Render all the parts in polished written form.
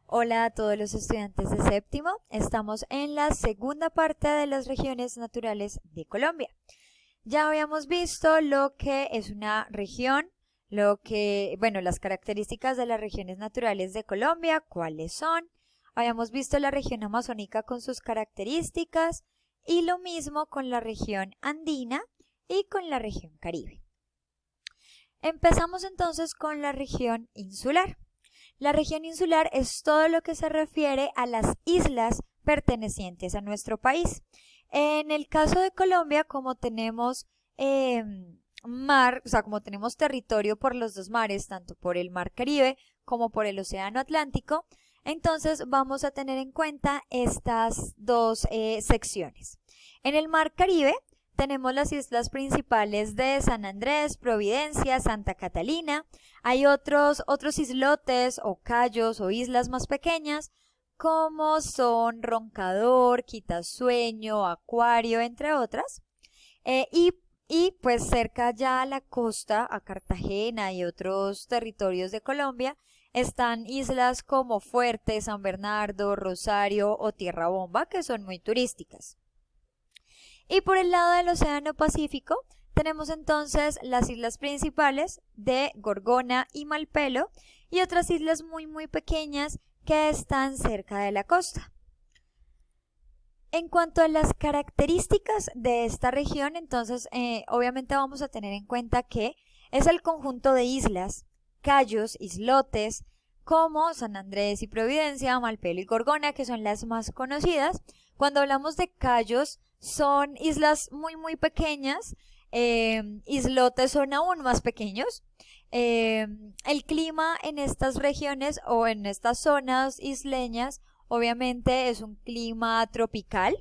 Hola a todos los estudiantes de séptimo. Estamos en la segunda parte de las regiones naturales de Colombia. Ya habíamos visto lo que es una región, las características de las regiones naturales de Colombia, cuáles son. Habíamos visto la región amazónica con sus características y lo mismo con la región andina y con la región Caribe. Empezamos entonces con la región insular. La región insular es todo lo que se refiere a las islas pertenecientes a nuestro país. En el caso de Colombia, como tenemos como tenemos territorio por los dos mares, tanto por el mar Caribe como por el océano Atlántico, entonces vamos a tener en cuenta estas dos secciones. En el mar Caribe tenemos las islas principales de San Andrés, Providencia, Santa Catalina. Hay otros islotes o cayos o islas más pequeñas como son Roncador, Quitasueño, Acuario, entre otras. Y pues cerca ya a la costa, a Cartagena y otros territorios de Colombia, están islas como Fuerte, San Bernardo, Rosario o Tierra Bomba, que son muy turísticas. Y por el lado del Océano Pacífico tenemos entonces las islas principales de Gorgona y Malpelo y otras islas muy pequeñas que están cerca de la costa. En cuanto a las características de esta región, entonces obviamente vamos a tener en cuenta que es el conjunto de islas, cayos, islotes, como San Andrés y Providencia, Malpelo y Gorgona, que son las más conocidas. Cuando hablamos de cayos, son islas muy pequeñas, islotes son aún más pequeños. El clima en estas regiones o en estas zonas isleñas obviamente es un clima tropical,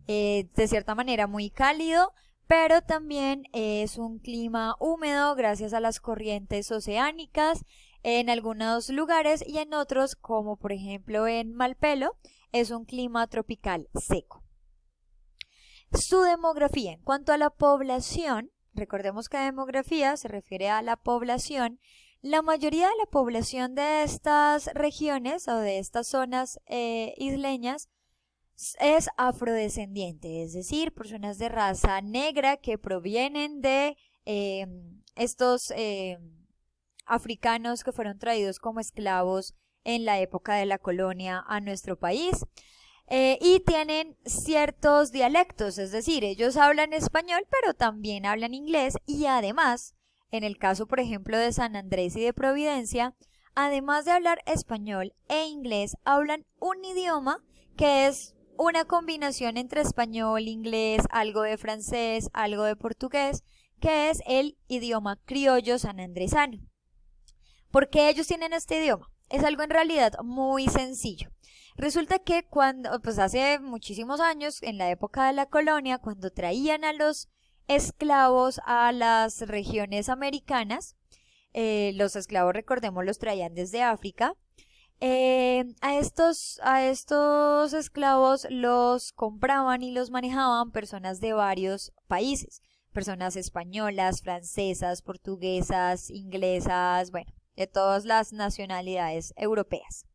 de cierta manera muy cálido, pero también es un clima húmedo gracias a las corrientes oceánicas en algunos lugares y en otros, como por ejemplo en Malpelo, es un clima tropical seco. Su demografía. En cuanto a la población, recordemos que demografía se refiere a la población. La mayoría de la población de estas regiones o de estas zonas isleñas es afrodescendiente, es decir, personas de raza negra que provienen de estos africanos que fueron traídos como esclavos en la época de la colonia a nuestro país. Y tienen ciertos dialectos, es decir, ellos hablan español, pero también hablan inglés y además, en el caso, por ejemplo, de San Andrés y de Providencia, además de hablar español e inglés, hablan un idioma que es una combinación entre español, inglés, algo de francés, algo de portugués, que es el idioma criollo sanandresano. ¿Por qué ellos tienen este idioma? Es algo en realidad muy sencillo. Resulta que hace muchísimos años, en la época de la colonia, cuando traían a los esclavos a las regiones americanas, los esclavos, recordemos, los traían desde África, a estos esclavos los compraban y los manejaban personas de varios países, personas españolas, francesas, portuguesas, inglesas, bueno, de todas las nacionalidades europeas.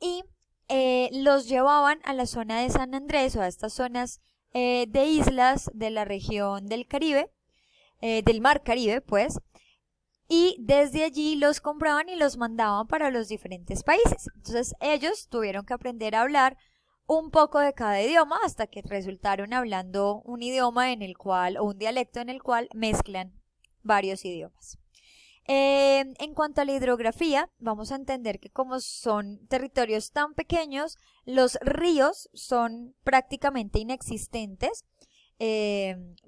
Y los llevaban a la zona de San Andrés o a estas zonas de islas de la región del Caribe, del mar Caribe, pues, y desde allí los compraban y los mandaban para los diferentes países. Entonces ellos tuvieron que aprender a hablar un poco de cada idioma hasta que resultaron hablando un idioma en el cual, o un dialecto en el cual mezclan varios idiomas. En cuanto a la hidrografía, vamos a entender que como son territorios tan pequeños, los ríos son prácticamente inexistentes,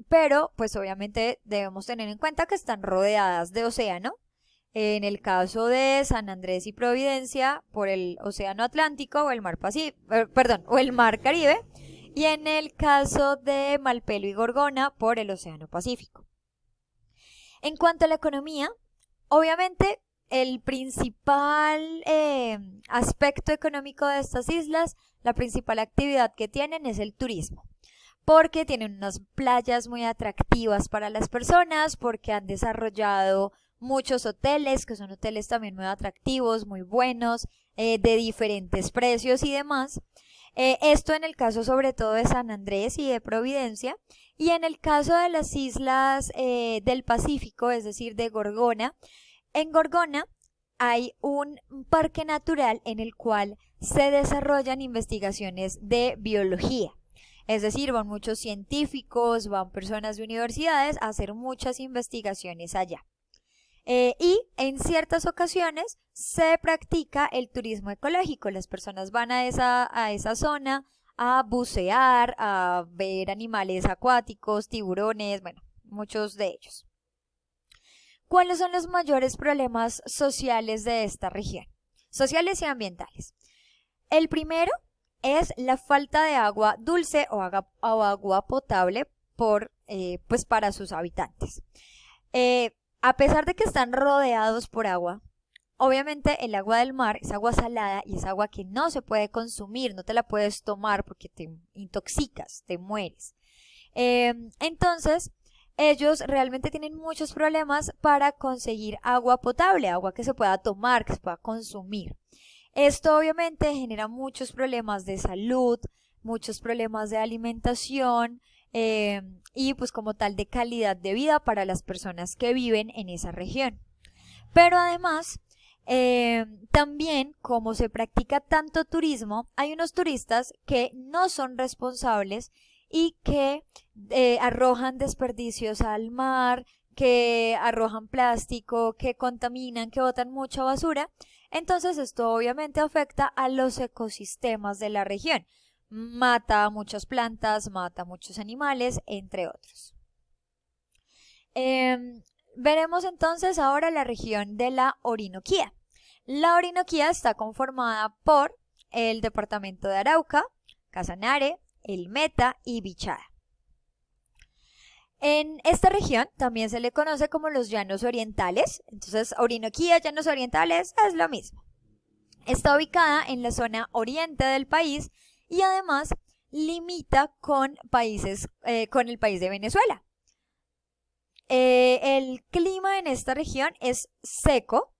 pero pues obviamente debemos tener en cuenta que están rodeadas de océano. En el caso de San Andrés y Providencia, por el océano Atlántico o el mar o el mar Caribe, y en el caso de Malpelo y Gorgona, por el océano Pacífico. En cuanto a la economía, obviamente, el principal aspecto económico de estas islas, la principal actividad que tienen es el turismo, porque tienen unas playas muy atractivas para las personas, porque han desarrollado muchos hoteles, que son hoteles también muy atractivos, muy buenos, de diferentes precios y demás. Esto en el caso sobre todo de San Andrés y de Providencia, y en el caso de las islas del Pacífico, es decir, de Gorgona. En Gorgona hay un parque natural en el cual se desarrollan investigaciones de biología. Es decir, van muchos científicos, van personas de universidades a hacer muchas investigaciones allá. Y en ciertas ocasiones se practica el turismo ecológico. Las personas van a esa zona a bucear, a ver animales acuáticos, tiburones, bueno, muchos de ellos. ¿Cuáles son los mayores problemas sociales de esta región? Sociales y ambientales. El primero es la falta de agua dulce o agua potable pues para sus habitantes. A pesar de que están rodeados por agua, obviamente el agua del mar es agua salada y es agua que no se puede consumir, no te la puedes tomar porque te intoxicas, te mueres. Entonces, ellos realmente tienen muchos problemas para conseguir agua potable, agua que se pueda tomar, que se pueda consumir. Esto obviamente genera muchos problemas de salud, muchos problemas de alimentación y pues como tal de calidad de vida para las personas que viven en esa región. Pero además, también como se practica tanto turismo, hay unos turistas que no son responsables y que arrojan desperdicios al mar, que arrojan plástico, que contaminan, que botan mucha basura. Entonces esto obviamente afecta a los ecosistemas de la región. Mata a muchas plantas, mata a muchos animales, entre otros. Veremos entonces ahora la región de la Orinoquía. La Orinoquía está conformada por el departamento de Arauca, Casanare, el Meta y Bichada. En esta región también se le conoce como los llanos orientales, entonces Orinoquía, llanos orientales es lo mismo. Está ubicada en la zona oriente del país y además limita con el país de Venezuela. El clima en esta región es seco,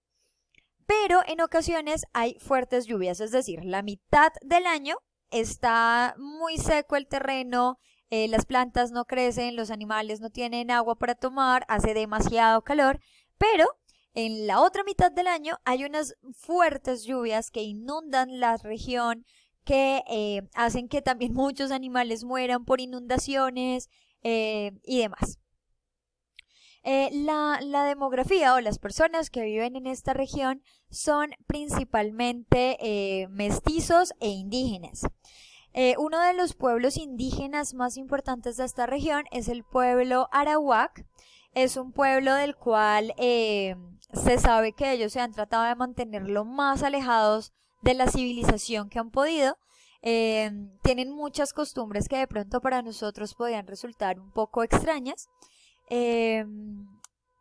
pero en ocasiones hay fuertes lluvias, es decir, la mitad del año está muy seco el terreno, las plantas no crecen, los animales no tienen agua para tomar, hace demasiado calor, pero en la otra mitad del año hay unas fuertes lluvias que inundan la región, que hacen que también muchos animales mueran por inundaciones y demás. La demografía o las personas que viven en esta región son principalmente mestizos e indígenas. Uno de los pueblos indígenas más importantes de esta región es el pueblo Arawak. Es un pueblo del cual se sabe que ellos se han tratado de mantener lo más alejados de la civilización que han podido. Tienen muchas costumbres que de pronto para nosotros podrían resultar un poco extrañas.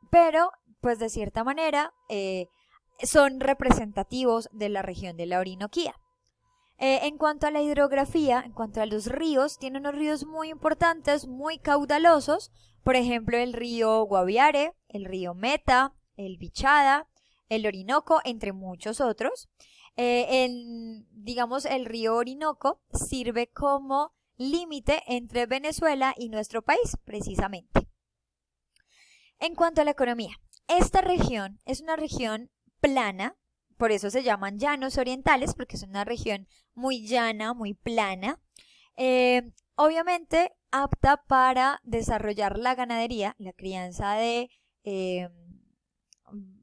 Pero pues de cierta manera son representativos de la región de la Orinoquía. En cuanto a la hidrografía, en cuanto a los ríos, tiene unos ríos muy importantes, muy caudalosos, por ejemplo el río Guaviare, el río Meta, el Bichada, el Orinoco, entre muchos otros. Digamos, el río Orinoco sirve como límite entre Venezuela y nuestro país, precisamente. En cuanto a la economía, esta región es una región plana, por eso se llaman llanos orientales, porque es una región muy llana, muy plana. Obviamente apta para desarrollar la ganadería, la crianza de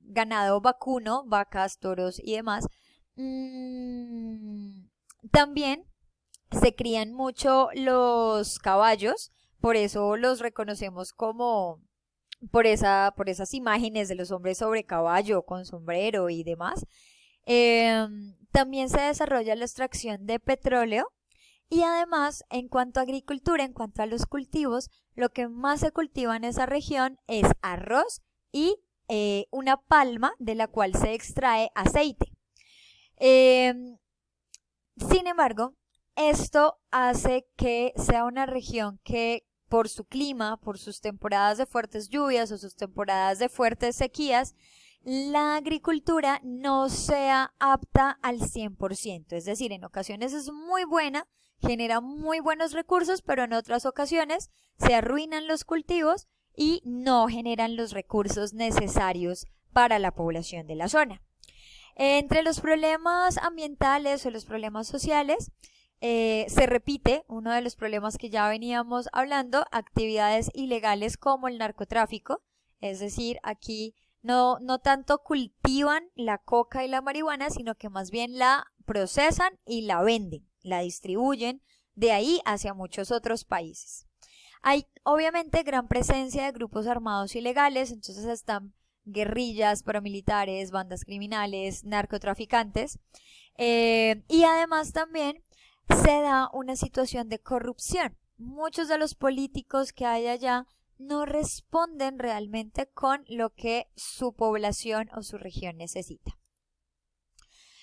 ganado vacuno, vacas, toros y demás. También se crían mucho los caballos, por eso los reconocemos como por esas imágenes de los hombres sobre caballo, con sombrero y demás. También se desarrolla la extracción de petróleo y además, en cuanto a agricultura, en cuanto a los cultivos, lo que más se cultiva en esa región es arroz y una palma de la cual se extrae aceite. Sin embargo, esto hace que sea una región que por su clima, por sus temporadas de fuertes lluvias o sus temporadas de fuertes sequías, la agricultura no sea apta al 100%. Es decir, en ocasiones es muy buena, genera muy buenos recursos, pero en otras ocasiones se arruinan los cultivos y no generan los recursos necesarios para la población de la zona. Entre los problemas ambientales o los problemas sociales, se repite uno de los problemas que ya veníamos hablando, actividades ilegales como el narcotráfico. Es decir, aquí no tanto cultivan la coca y la marihuana, sino que más bien la procesan y la venden, la distribuyen de ahí hacia muchos otros países. Hay obviamente gran presencia de grupos armados ilegales, entonces están guerrillas, paramilitares, bandas criminales, narcotraficantes, y además también se da una situación de corrupción. Muchos de los políticos que hay allá no responden realmente con lo que su población o su región necesita.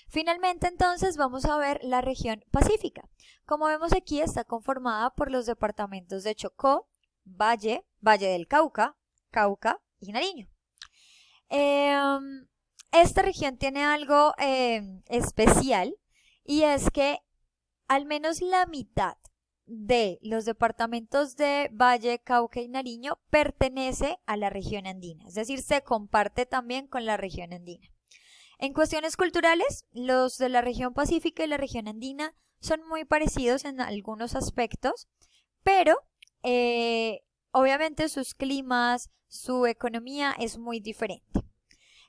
Finalmente, entonces, vamos a ver la región pacífica. Como vemos aquí, está conformada por los departamentos de Chocó, Valle del Cauca, Cauca y Nariño. Esta región tiene algo especial, y es que al menos la mitad de los departamentos de Valle, Cauca y Nariño pertenece a la región andina, es decir, se comparte también con la región andina. En cuestiones culturales, los de la región pacífica y la región andina son muy parecidos en algunos aspectos, pero obviamente sus climas, su economía es muy diferente.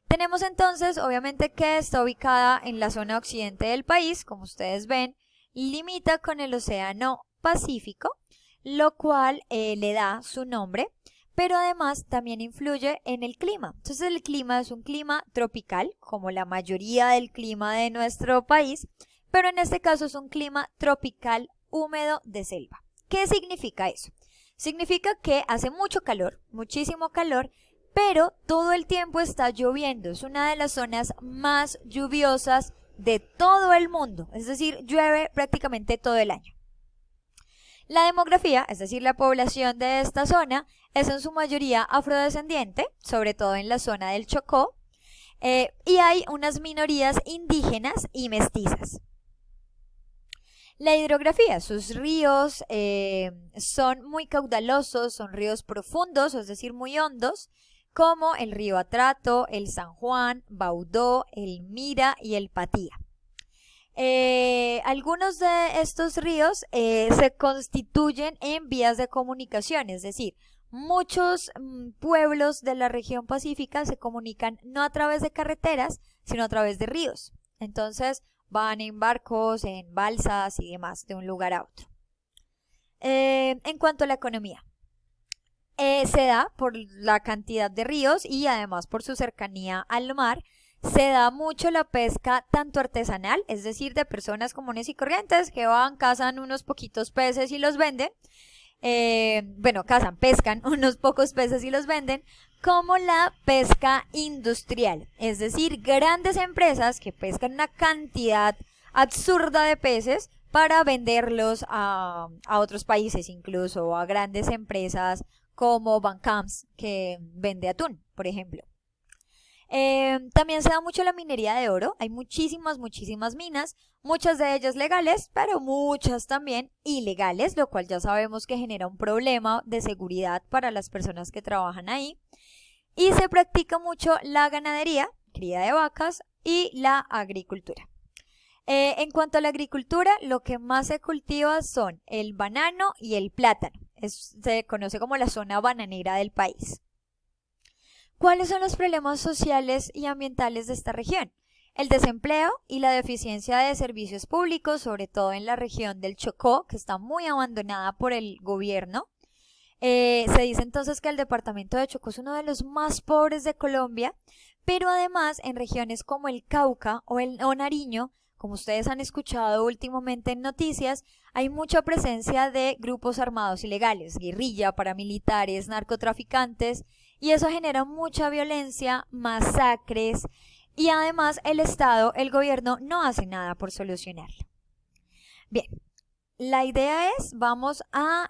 Tenemos entonces, obviamente, que está ubicada en la zona occidente del país, como ustedes ven, limita con el Océano Pacífico, lo cual le da su nombre, pero además también influye en el clima. Entonces el clima es un clima tropical, como la mayoría del clima de nuestro país, pero en este caso es un clima tropical húmedo de selva. ¿Qué significa eso? Significa que hace mucho calor, muchísimo calor, pero todo el tiempo está lloviendo. Es una de las zonas más lluviosas de todo el mundo, es decir, llueve prácticamente todo el año. La demografía, es decir, la población de esta zona, es en su mayoría afrodescendiente, sobre todo en la zona del Chocó, y hay unas minorías indígenas y mestizas. La hidrografía, sus ríos son muy caudalosos, son ríos profundos, es decir, muy hondos, como el río Atrato, el San Juan, Baudó, el Mira y el Patía. Algunos de estos ríos se constituyen en vías de comunicación, es decir, muchos pueblos de la región pacífica se comunican no a través de carreteras, sino a través de ríos. Entonces van en barcos, en balsas y demás de un lugar a otro. En cuanto a la economía, se da por la cantidad de ríos y además por su cercanía al mar. Se da mucho la pesca tanto artesanal, es decir, de personas comunes y corrientes que van, cazan unos poquitos peces y los venden. Pescan unos pocos peces y los venden, como la pesca industrial, es decir, grandes empresas que pescan una cantidad absurda de peces para venderlos a otros países, incluso a grandes empresas como Bancamps, que vende atún, por ejemplo. También se da mucho la minería de oro. Hay muchísimas minas, muchas de ellas legales, pero muchas también ilegales, lo cual ya sabemos que genera un problema de seguridad para las personas que trabajan ahí. Y se practica mucho la ganadería, cría de vacas, y la agricultura. En cuanto a la agricultura, lo que más se cultiva son el banano y el plátano. Se conoce como la zona bananera del país. ¿Cuáles son los problemas sociales y ambientales de esta región? El desempleo y la deficiencia de servicios públicos, sobre todo en la región del Chocó, que está muy abandonada por el gobierno. Se dice entonces que el departamento de Chocó es uno de los más pobres de Colombia, pero además en regiones como el Cauca o Nariño, como ustedes han escuchado últimamente en noticias, hay mucha presencia de grupos armados ilegales, guerrilla, paramilitares, narcotraficantes, y eso genera mucha violencia, masacres, y además el Estado, el gobierno, no hace nada por solucionarlo. Bien, la idea es, vamos a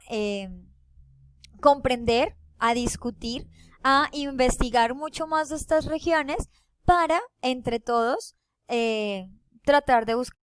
comprender, a discutir, a investigar mucho más de estas regiones para, entre todos, tratar de buscar